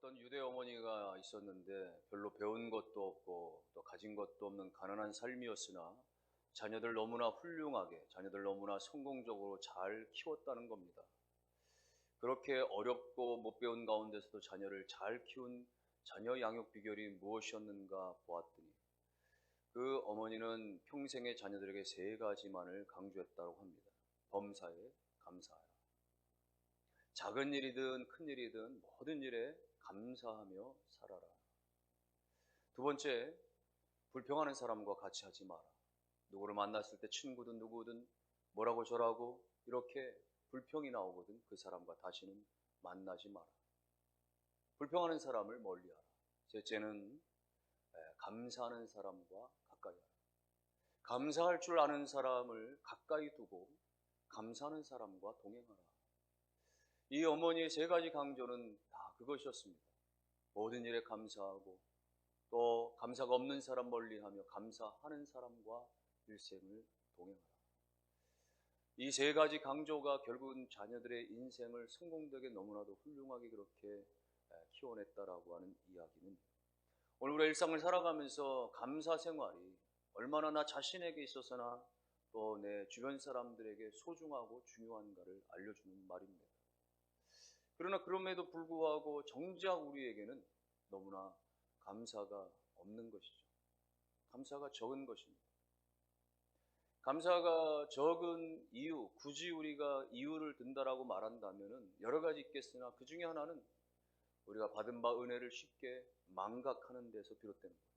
어떤 유대 어머니가 있었는데 별로 배운 것도 없고 또 가진 것도 없는 가난한 삶이었으나 자녀들 너무나 훌륭하게, 자녀들 너무나 성공적으로 잘 키웠다는 겁니다. 그렇게 어렵고 못 배운 가운데서도 자녀를 잘 키운 자녀 양육 비결이 무엇이었는가 보았더니 그 어머니는 평생의 자녀들에게 세 가지만을 강조했다고 합니다. 범사에 감사하라. 작은 일이든 큰 일이든 모든 일에 감사하며 살아라. 두 번째, 불평하는 사람과 같이 하지 마라. 누구를 만났을 때 친구든 누구든 뭐라고 저라고 이렇게 불평이 나오거든 그 사람과 다시는 만나지 마라. 불평하는 사람을 멀리하라. 셋째는 감사하는 사람과 가까이 하라. 감사할 줄 아는 사람을 가까이 두고 감사하는 사람과 동행하라. 이 어머니의 세 가지 강조는 다 그것이었습니다. 모든 일에 감사하고 또 감사가 없는 사람 멀리하며 감사하는 사람과 일생을 동행하라. 이 세 가지 강조가 결국은 자녀들의 인생을 성공되게 너무나도 훌륭하게 그렇게 키워냈다라고 하는 이야기는 오늘 우리가 일상을 살아가면서 감사 생활이 얼마나 나 자신에게 있어서나 또 내 주변 사람들에게 소중하고 중요한가를 알려주는 말입니다. 그러나 그럼에도 불구하고 정작 우리에게는 너무나 감사가 없는 것이죠. 감사가 적은 것입니다. 감사가 적은 이유, 굳이 우리가 이유를 든다라고 말한다면 여러 가지 있겠으나 그 중에 하나는 우리가 받은 바 은혜를 쉽게 망각하는 데서 비롯되는 거예요.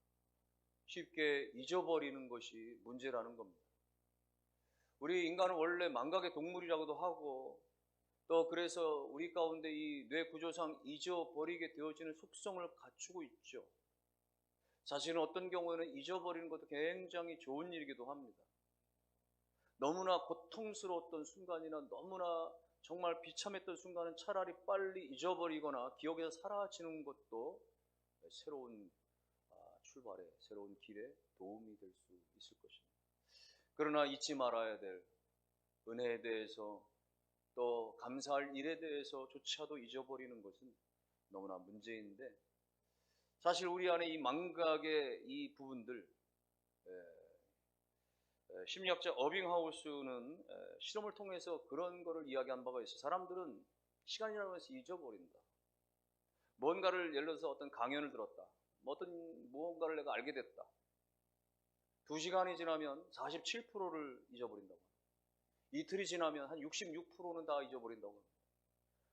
쉽게 잊어버리는 것이 문제라는 겁니다. 우리 인간은 원래 망각의 동물이라고도 하고 또 그래서 우리 가운데 이 뇌 구조상 잊어버리게 되어지는 속성을 갖추고 있죠. 사실은 어떤 경우에는 잊어버리는 것도 굉장히 좋은 일이기도 합니다. 너무나 고통스러웠던 순간이나 너무나 정말 비참했던 순간은 차라리 빨리 잊어버리거나 기억에서 사라지는 것도 새로운 출발에, 새로운 길에 도움이 될 수 있을 것입니다. 그러나 잊지 말아야 될 은혜에 대해서 또 감사할 일에 대해서조차도 잊어버리는 것은 너무나 문제인데 사실 우리 안에 이 망각의 이 부분들 심리학자 어빙하우스는 실험을 통해서 그런 거를 이야기한 바가 있어요. 사람들은 시간이라고 해서 잊어버린다. 뭔가를 예를 들어서 어떤 강연을 들었다. 어떤 무언가를 내가 알게 됐다. 2시간이 지나면 47%를 잊어버린다고. 이틀이 지나면 한 66%는 다 잊어버린다고 합니다.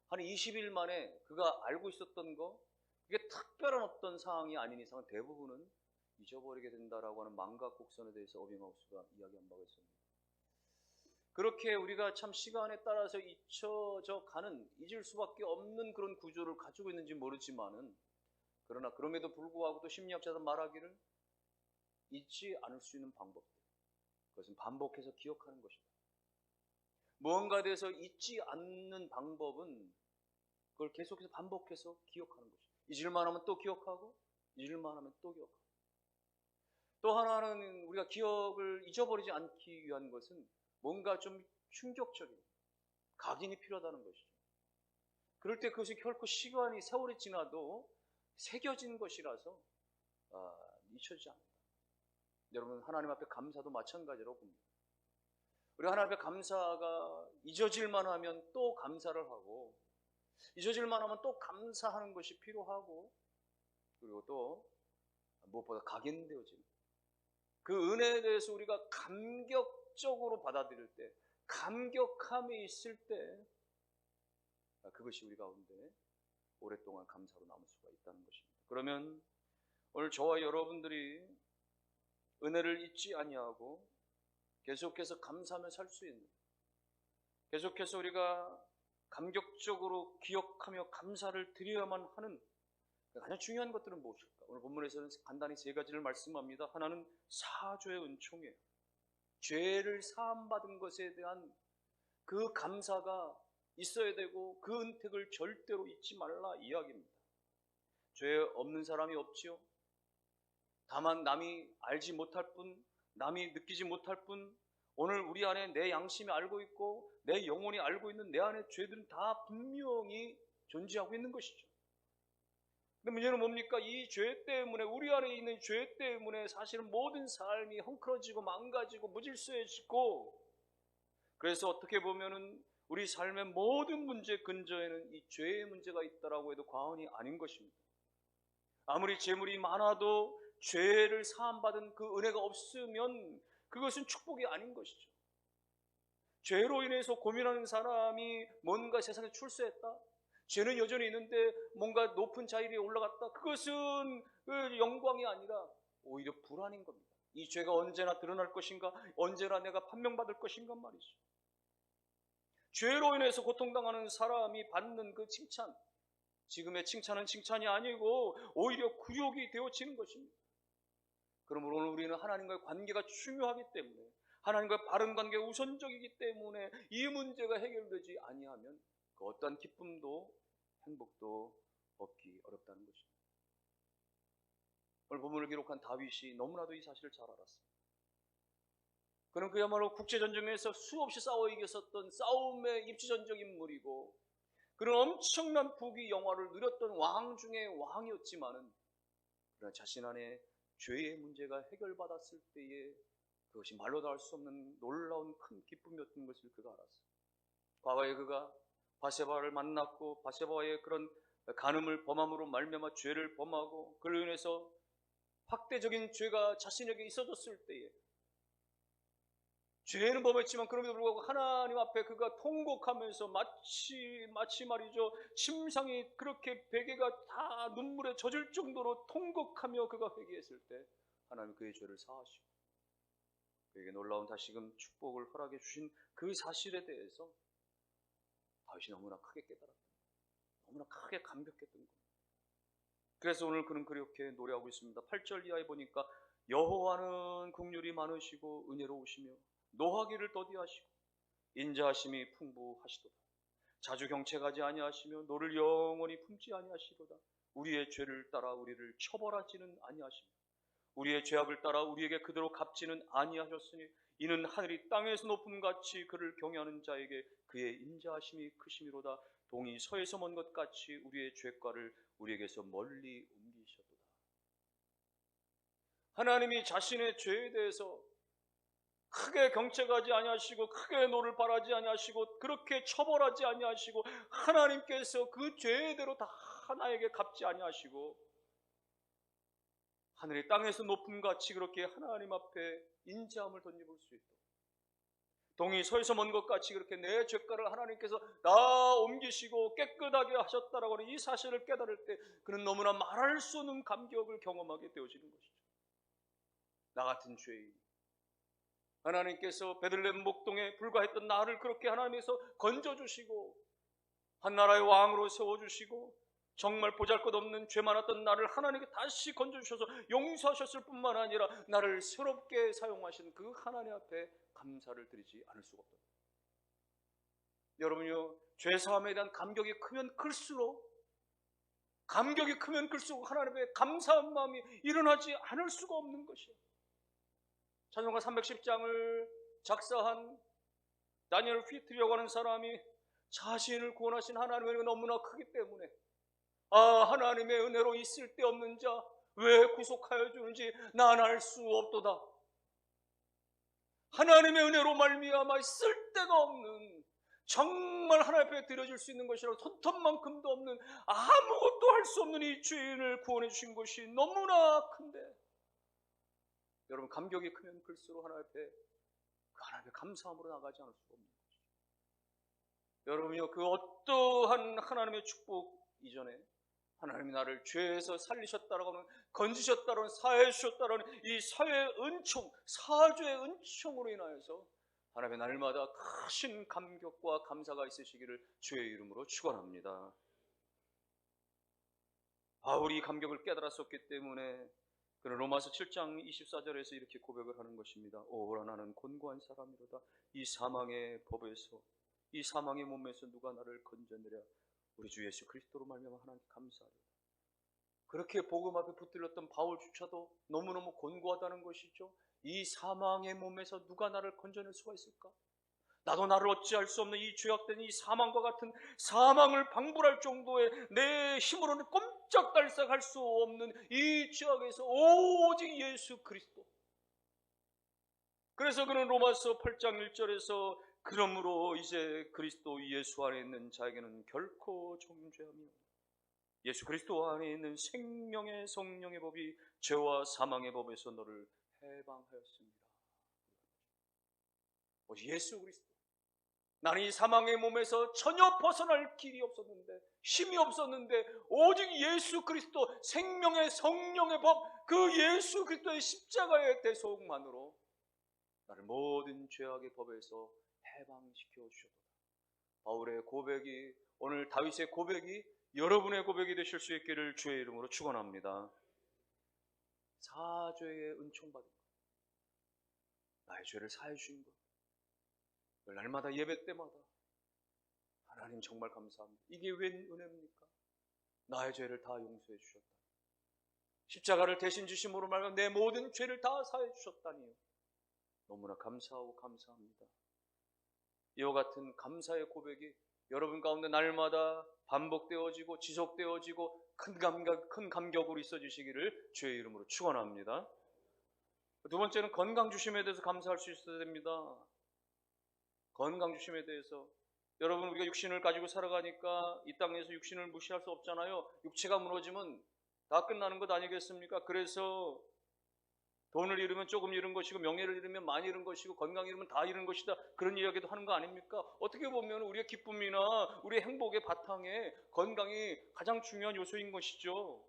한 20일 만에 그가 알고 있었던 거, 그게 특별한 어떤 상황이 아닌 이상은 대부분은 잊어버리게 된다라고 하는 망각 곡선에 대해서 어빙하우스가 이야기한 바가 있습니다. 그렇게 우리가 참 시간에 따라서 잊혀져 가는, 잊을 수밖에 없는 그런 구조를 가지고 있는지 모르지만은 그러나 그럼에도 불구하고 또 심리학자들 말하기를 잊지 않을 수 있는 방법들, 그것은 반복해서 기억하는 것이다. 무언가에 대해서 잊지 않는 방법은 그걸 계속해서 반복해서 기억하는 것이다. 잊을만 하면 또 기억하고 잊을만 하면 또 기억하고 또 하나는 우리가 기억을 잊어버리지 않기 위한 것은 뭔가 좀 충격적인 각인이 필요하다는 것이죠. 그럴 때 그것이 결코 시간이 세월이 지나도 새겨진 것이라서 잊혀지지 않는다. 여러분 하나님 앞에 감사도 마찬가지라고 봅니다. 우리 하나님 앞에 감사가 잊어질만 하면 또 감사를 하고 잊어질만 하면 또 감사하는 것이 필요하고 그리고 또 무엇보다 각인되어지는 그 은혜에 대해서 우리가 감격적으로 받아들일 때 감격함이 있을 때 그것이 우리 가운데 오랫동안 감사로 남을 수가 있다는 것입니다. 그러면 오늘 저와 여러분들이 은혜를 잊지 아니하고 계속해서 감사하며 살 수 있는 계속해서 우리가 감격적으로 기억하며 감사를 드려야만 하는 가장 중요한 것들은 무엇일까? 오늘 본문에서는 간단히 세 가지를 말씀합니다. 하나는 사죄의 은총이에요. 죄를 사함받은 것에 대한 그 감사가 있어야 되고 그 은택을 절대로 잊지 말라 이야기입니다. 죄 없는 사람이 없지요. 다만 남이 알지 못할 뿐, 남이 느끼지 못할 뿐, 오늘 우리 안에 내 양심이 알고 있고 내 영혼이 알고 있는 내 안의 죄들은 다 분명히 존재하고 있는 것이죠. 근데 문제는 뭡니까? 이 죄 때문에, 우리 안에 있는 죄 때문에 사실은 모든 삶이 헝클어지고 망가지고 무질서해지고, 그래서 어떻게 보면은 우리 삶의 모든 문제 근저에는 이 죄의 문제가 있다라고 해도 과언이 아닌 것입니다. 아무리 재물이 많아도 죄를 사함받은 그 은혜가 없으면 그것은 축복이 아닌 것이죠. 죄로 인해서 고민하는 사람이 뭔가 세상에 출세했다, 죄는 여전히 있는데 뭔가 높은 자리에 올라갔다, 그것은 영광이 아니라 오히려 불안인 겁니다. 이 죄가 언제나 드러날 것인가, 언제나 내가 판명받을 것인가 말이죠. 죄로 인해서 고통당하는 사람이 받는 그 칭찬, 지금의 칭찬은 칭찬이 아니고 오히려 굴욕이 되어지는 것입니다. 그러므로 오늘 우리는 하나님과의 관계가 중요하기 때문에, 하나님과의 바른 관계가 우선적이기 때문에 이 문제가 해결되지 아니하면 그 어떠한 기쁨도 행복도 얻기 어렵다는 것입니다. 오늘 본문을 기록한 다윗이 너무나도 이 사실을 잘 알았습니다. 그는 그야말로 국제전쟁에서 수없이 싸워 이겼었던 싸움의 입지전적 인물이고, 그런 엄청난 부귀 영화를 누렸던 왕 중에 왕이었지만은, 그러나 자신 안에 죄의 문제가 해결받았을 때에 그것이 말로도 할 수 없는 놀라운 큰 기쁨이었던 것을 그가 알았어요. 과거에 그가 바세바를 만났고 바세바의 그런 간음을 범함으로 말미암아 죄를 범하고, 그로 인해서 확대적인 죄가 자신에게 있어졌을 때에 죄는 범했지만 그럼에도 불구하고 하나님 앞에 그가 통곡하면서 마치 말이죠, 침상이 그렇게 베개가 다 눈물에 젖을 정도로 통곡하며 그가 회개했을 때 하나님 그의 죄를 사하시고 그에게 놀라운 다시금 축복을 허락해 주신 그 사실에 대해서 다윗이 너무나 크게 깨달았다, 너무나 크게 감격했던 겁니다. 그래서 오늘 그는 그렇게 노래하고 있습니다. 8절 이하에 보니까 여호와는 긍휼이 많으시고 은혜로우시며 노하기를 더디하시고 인자하심이 풍부하시도다. 자주 경책하지 아니하시며 노를 영원히 품지 아니하시도다. 우리의 죄를 따라 우리를 처벌하지는 아니하시며 우리의 죄악을 따라 우리에게 그대로 갚지는 아니하셨으니 이는 하늘이 땅에서 높음같이 그를 경외하는 자에게 그의 인자하심이 크심이로다. 동이 서에서 먼 것 같이 우리의 죄과를 우리에게서 멀리 옮기셨도다. 하나님이 자신의 죄에 대해서 크게 경책하지 아니하시고 크게 노를 바라지 아니하시고 그렇게 처벌하지 아니하시고 하나님께서 그 죄대로 다 하나에게 갚지 아니하시고 하늘이 땅에서 높음같이 그렇게 하나님 앞에 인자함을 덧입을 수 있도록, 동이 서에서 먼 것 같이 그렇게 내 죄가를 하나님께서 다 옮기시고 깨끗하게 하셨다라고 하는 이 사실을 깨달을 때 그는 너무나 말할 수 없는 감격을 경험하게 되어지는 것이죠. 나 같은 죄인, 하나님께서 베들레헴 목동에 불과했던 나를 그렇게 하나님께서 건져주시고 한 나라의 왕으로 세워주시고 정말 보잘것없는 죄 많았던 나를 하나님께 다시 건져주셔서 용서하셨을 뿐만 아니라 나를 새롭게 사용하신 그 하나님 앞에 감사를 드리지 않을 수가 없다. 여러분요, 죄사함에 대한 감격이 크면 클수록 하나님 앞에 감사한 마음이 일어나지 않을 수가 없는 것이에요. 찬송가 310장을 작사한 다니엘 휘트리라고 하는 사람이 자신을 구원하신 하나님의 은혜가 너무나 크기 때문에 하나님의 은혜로 있을 데 없는 자 왜 구속하여 주는지 난 알 수 없도다. 하나님의 은혜로 말미암아 쓸데가 없는, 정말 하나님 앞에 드려질 수 있는 것이라고 손톱만큼도 없는, 아무것도 할 수 없는 이 죄인을 구원해 주신 것이 너무나 큰데, 여러분 감격이 크면 클수록 하나님 앞에 하나님의 감사함으로 나가지 않을 수가 없는 것이죠. 여러분이요, 그 어떠한 하나님의 축복 이전에 하나님이 나를 죄에서 살리셨다라고 하는, 건지셨다라고 하는, 사해 주셨다라고 하는 이 사회의 은총, 사죄의 은총으로 인하여서 하나님의 날마다 크신 감격과 감사가 있으시기를 주의 이름으로 축원합니다. 바울이 감격을 깨달았었기 때문에 그는 로마서 7장 24절에서 이렇게 고백을 하는 것입니다. 오라 나는 곤고한 사람이로다. 이 사망의 법에서, 이 사망의 몸에서 누가 나를 건져내랴. 우리 주 예수 그리스도로 말미암아 하나님께 감사하리다. 그렇게 복음 앞에 붙들렸던 바울조차도 너무너무 곤고하다는 것이죠. 이 사망의 몸에서 누가 나를 건져낼 수가 있을까? 나도 나를 어찌할 수 없는 이 죄악된 이 사망과 같은 사망을 방불할 정도의 내 힘으로는 옴짝달싹할 수 없는 이 죄악에서 오직 예수 그리스도. 그래서 그는 로마서 8장 1절에서 그러므로 이제 그리스도 예수 안에 있는 자에게는 결코 정죄함이 없다. 예수 그리스도 안에 있는 생명의 성령의 법이 죄와 사망의 법에서 너를 해방하였습니다. 오직 예수 그리스도. 나는 이 사망의 몸에서 전혀 벗어날 길이 없었는데, 힘이 없었는데 오직 예수 그리스도 생명의 성령의 법, 그 예수 그리스도의 십자가의 대속만으로 나를 모든 죄악의 법에서 해방시켜 주셨다. 바울의 고백이, 오늘 다윗의 고백이 여러분의 고백이 되실 수 있기를 주의 이름으로 축원합니다. 사죄의 은총받은 것, 나의 죄를 사해 주신 것, 날마다 예배 때마다 하나님 정말 감사합니다. 이게 웬 은혜입니까? 나의 죄를 다 용서해 주셨다. 십자가를 대신 주심으로 말하면 내 모든 죄를 다 사해 주셨다니요. 너무나 감사하고 감사합니다. 이와 같은 감사의 고백이 여러분 가운데 날마다 반복되어지고 지속되어지고 큰 감격으로 있어 주시기를 주의 이름으로 축원합니다. 두 번째는 건강 주심에 대해서 감사할 수 있어야 됩니다. 건강 주심에 대해서, 여러분 우리가 육신을 가지고 살아가니까 이 땅에서 육신을 무시할 수 없잖아요. 육체가 무너지면 다 끝나는 것 아니겠습니까? 그래서 돈을 잃으면 조금 잃은 것이고, 명예를 잃으면 많이 잃은 것이고, 건강 잃으면 다 잃은 것이다, 그런 이야기도 하는 거 아닙니까? 어떻게 보면 우리의 기쁨이나 우리의 행복의 바탕에 건강이 가장 중요한 요소인 것이죠.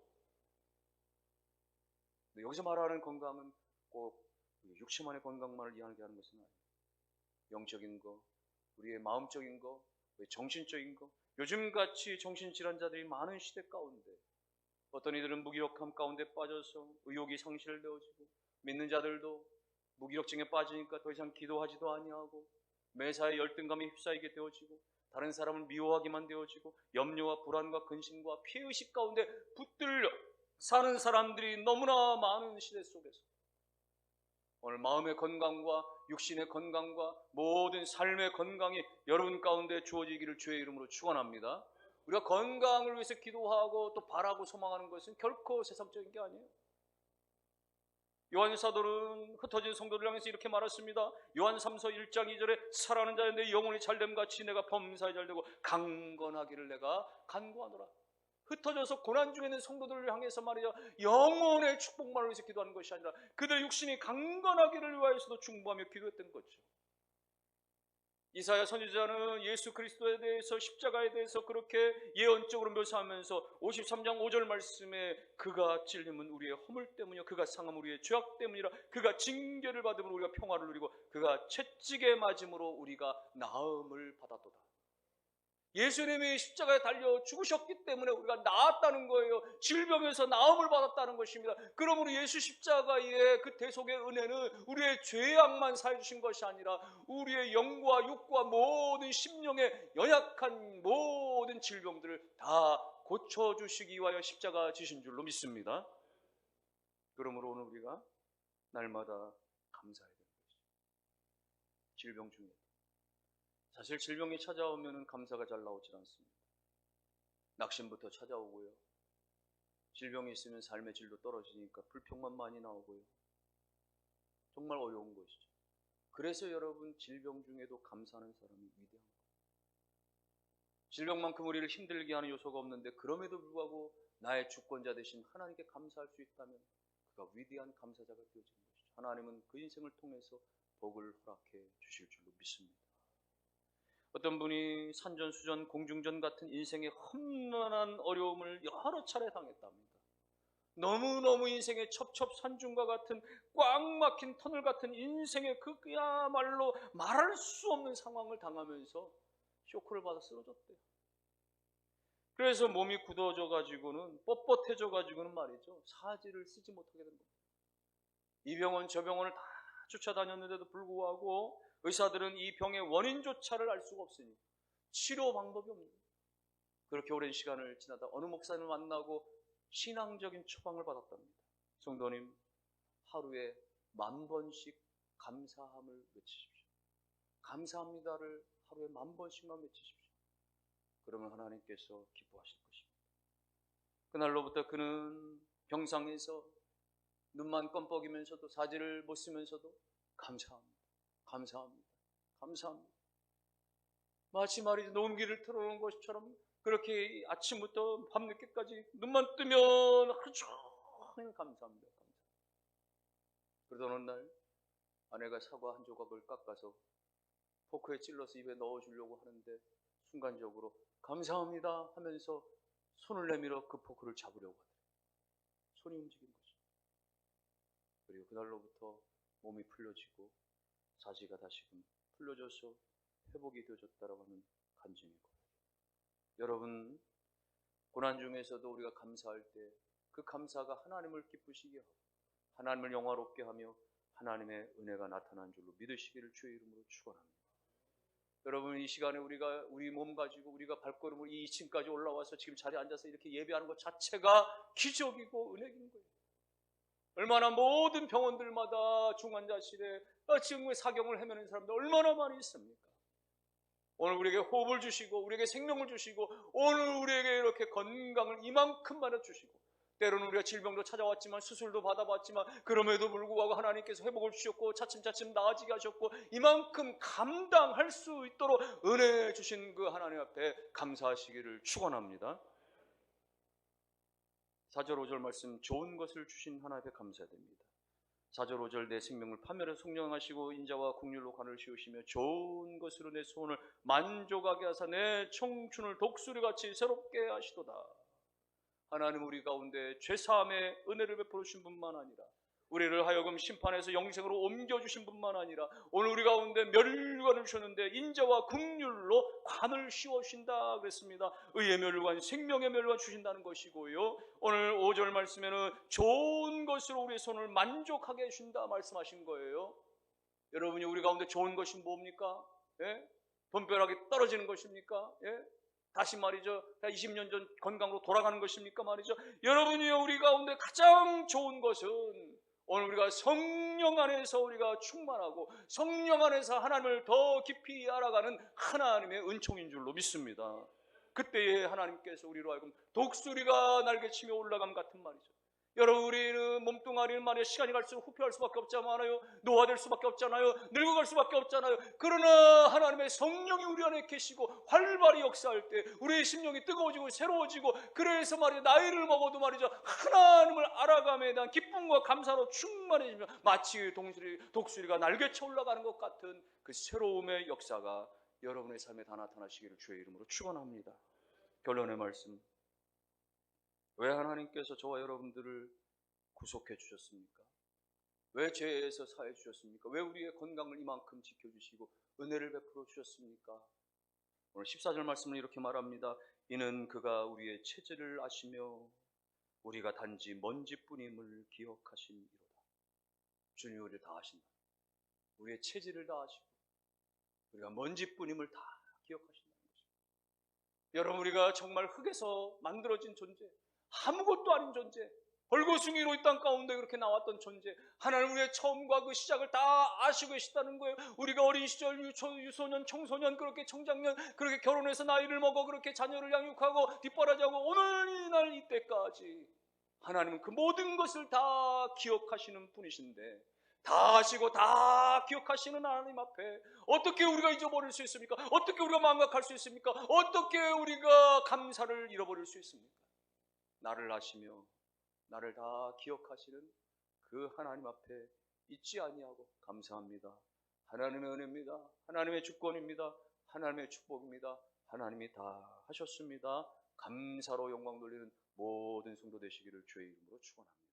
여기서 말하는 건강은 꼭 육체만의 건강만을 이야기하는 것은 아니에요. 영적인 거, 우리의 마음적인 거, 정신적인 거. 요즘같이 정신질환자들이 많은 시대 가운데 어떤 이들은 무기력함 가운데 빠져서 의욕이 상실되어지고, 믿는 자들도 무기력증에 빠지니까 더 이상 기도하지도 아니하고, 매사에 열등감에 휩싸이게 되어지고, 다른 사람을 미워하기만 되어지고, 염려와 불안과 근심과 피해의식 가운데 붙들려 사는 사람들이 너무나 많은 시대 속에서 오늘 마음의 건강과 육신의 건강과 모든 삶의 건강이 여러분 가운데 주어지기를 주의 이름으로 축원합니다. 우리가 건강을 위해서 기도하고 또 바라고 소망하는 것은 결코 세상적인 게 아니에요. 요한 사도는 흩어진 성도를 향해서 이렇게 말했습니다. 요한 3서 1장 2절에 사랑하는 자여 내 영혼이 잘됨같이 내가 범사에 잘되고 강건하기를 내가 간구하노라. 흩어져서 고난 중에 있는 성도들을 향해서 말이죠, 영혼의 축복만을 위해서 기도하는 것이 아니라 그들의 육신이 강건하기를 위하여서도 중보하며 기도했던 거죠. 이사야 선지자는 예수 그리스도에 대해서, 십자가에 대해서 그렇게 예언적으로 묘사하면서 53장 5절 말씀에 그가 찔림은 우리의 허물 때문이요 그가 상함은 우리의 죄악 때문이라, 그가 징계를 받음으로 우리가 평화를 누리고 그가 채찍에 맞음으로 우리가 나음을 받았도다. 예수님이 십자가에 달려 죽으셨기 때문에 우리가 나았다는 거예요. 질병에서 나음을 받았다는 것입니다. 그러므로 예수 십자가의 그 대속의 은혜는 우리의 죄악만 사해주신 것이 아니라 우리의 영과 육과 모든 심령의 연약한 모든 질병들을 다 고쳐주시기 위하여 십자가 지신 줄로 믿습니다. 그러므로 오늘 우리가 날마다 감사해야 되는 것이죠. 질병 중에 사실 질병이 찾아오면 감사가 잘 나오질 않습니다. 낙심부터 찾아오고요. 질병이 있으면 삶의 질도 떨어지니까 불평만 많이 나오고요. 정말 어려운 것이죠. 그래서 여러분, 질병 중에도 감사하는 사람이 위대한 거예요. 질병만큼 우리를 힘들게 하는 요소가 없는데 그럼에도 불구하고 나의 주권자 되신 하나님께 감사할 수 있다면 그가 위대한 감사자가 되어지는 것이죠. 하나님은 그 인생을 통해서 복을 허락해 주실 줄로 믿습니다. 어떤 분이 산전수전, 공중전 같은 인생의 험난한 어려움을 여러 차례 당했답니다. 너무너무 인생의 첩첩산중과 같은 꽉 막힌 터널 같은 인생의 그야말로 말할 수 없는 상황을 당하면서 쇼크를 받아 쓰러졌대요. 그래서 몸이 굳어져 가지고는, 뻣뻣해져 가지고는 말이죠, 사지를 쓰지 못하게 된 겁니다. 이 병원 저 병원을 다 쫓아다녔는데도 불구하고 의사들은 이 병의 원인조차를 알 수가 없으니 치료 방법이 없는 거예요. 그렇게 오랜 시간을 지나다 어느 목사님을 만나고 신앙적인 처방을 받았답니다. 성도님, 하루에 10,000번씩 감사함을 외치십시오. 감사합니다를 하루에 10,000번씩만 외치십시오. 그러면 하나님께서 기뻐하실 것입니다. 그날로부터 그는 병상에서 눈만 껌뻑이면서도 사지를 못 쓰면서도 감사합니다. 감사합니다. 감사합니다. 마치 말이죠. 녹음기를 틀어놓은 것처럼 그렇게 아침부터 밤늦게까지 눈만 뜨면 하루 종일 감사합니다. 그러던 어느 날 아내가 사과 한 조각을 깎아서 포크에 찔러서 입에 넣어주려고 하는데 순간적으로 감사합니다 하면서 손을 내밀어 그 포크를 잡으려고 하더라고요. 손이 움직인 거죠. 그리고 그날로부터 몸이 풀려지고 사지가 다시금 풀려져서 회복이 되어졌다라고 하는 간증이 있고, 여러분 고난 중에서도 우리가 감사할 때 그 감사가 하나님을 기쁘시게 하고 하나님을 영화롭게 하며 하나님의 은혜가 나타난 줄로 믿으시기를 주의 이름으로 축원합니다. 여러분 이 시간에 우리 몸 가지고 우리가 발걸음을 이 2층까지 올라와서 지금 자리에 앉아서 이렇게 예배하는 것 자체가 기적이고 은혜인 거예요. 얼마나 모든 병원들마다 중환자실에 지금 사경을 헤매는 사람들 얼마나 많이 있습니까? 오늘 우리에게 호흡을 주시고 우리에게 생명을 주시고 오늘 우리에게 이렇게 건강을 이만큼 많이 주시고, 때로는 우리가 질병도 찾아왔지만 수술도 받아봤지만 그럼에도 불구하고 하나님께서 회복을 주셨고 차츰차츰 나아지게 하셨고 이만큼 감당할 수 있도록 은혜 주신 그 하나님 앞에 감사하시기를 축원합니다. 4절 5절 말씀, 좋은 것을 주신 하나님 앞에 감사해야 됩니다. 4절 5절, 내 생명을 파멸해 속량하시고 인자와 국률로 관을 씌우시며 좋은 것으로 내 소원을 만족하게 하사 내 청춘을 독수리같이 새롭게 하시도다. 하나님 우리 가운데 죄사함의 은혜를 베풀어 주신 분만 아니라 우리를 하여금 심판에서 영생으로 옮겨주신 분만 아니라 오늘 우리 가운데 멸관을 주셨는데 인자와 긍휼로 관을 씌워주신다 그랬습니다. 의의 멸관, 생명의 멸관 주신다는 것이고요, 오늘 5절 말씀에는 좋은 것으로 우리의 손을 만족하게 해주신다 말씀하신 거예요. 여러분이 우리 가운데 좋은 것이 뭡니까? 예? 돈벼락이 떨어지는 것입니까? 예? 다시 말이죠, 20년 전 건강으로 돌아가는 것입니까 말이죠. 여러분이요, 우리 가운데 가장 좋은 것은 오늘 우리가 성령 안에서 우리가 충만하고 성령 안에서 하나님을 더 깊이 알아가는 하나님의 은총인 줄로 믿습니다. 그때에 하나님께서 우리로 하여금 독수리가 날개치며 올라감 같은 말이죠. 여러분 우리는 몸뚱아리는 말이야 시간이 갈수록 후퇴할 수밖에 없잖아요. 노화될 수밖에 없잖아요. 늙어갈 수밖에 없잖아요. 그러나 하나님의 성령이 우리 안에 계시고 활발히 역사할 때 우리의 심령이 뜨거워지고 새로워지고, 그래서 말이야 나이를 먹어도 말이죠 하나님을 알아감에 대한 기쁨과 감사로 충만해지며 마치 독수리가 날개쳐 올라가는 것 같은 그 새로움의 역사가 여러분의 삶에 다 나타나시기를 주의 이름으로 축원합니다. 결론의 말씀, 왜 하나님께서 저와 여러분들을 구속해 주셨습니까? 왜 죄에서 사해 주셨습니까? 왜 우리의 건강을 이만큼 지켜주시고 은혜를 베풀어 주셨습니까? 오늘 14절 말씀은 이렇게 말합니다. 이는 그가 우리의 체질을 아시며 우리가 단지 먼지뿐임을 기억하심이로다. 주님이 우리를 다 아신다. 우리의 체질을 다 아시고 우리가 먼지뿐임을 다 기억하신다는 것입니다. 여러분 우리가 정말 흙에서 만들어진 존재, 아무것도 아닌 존재, 벌거숭이로 이 땅 가운데 그렇게 나왔던 존재, 하나님 우리의 처음과 그 시작을 다 아시고 계시다는 거예요. 우리가 어린 시절 유소년, 청소년, 그렇게 청장년, 그렇게 결혼해서 나이를 먹어 그렇게 자녀를 양육하고 뒷바라지하고 오늘날 이때까지 하나님은 그 모든 것을 다 기억하시는 분이신데, 다 아시고 다 기억하시는 하나님 앞에 어떻게 우리가 잊어버릴 수 있습니까? 어떻게 우리가 망각할 수 있습니까? 어떻게 우리가 감사를 잃어버릴 수 있습니까? 나를 아시며 나를 다 기억하시는 그 하나님 앞에 잊지 아니하고 감사합니다. 하나님의 은혜입니다. 하나님의 주권입니다. 하나님의 축복입니다. 하나님이 다 하셨습니다. 감사로 영광 돌리는 모든 성도 되시기를 주의 이름으로 축원합니다.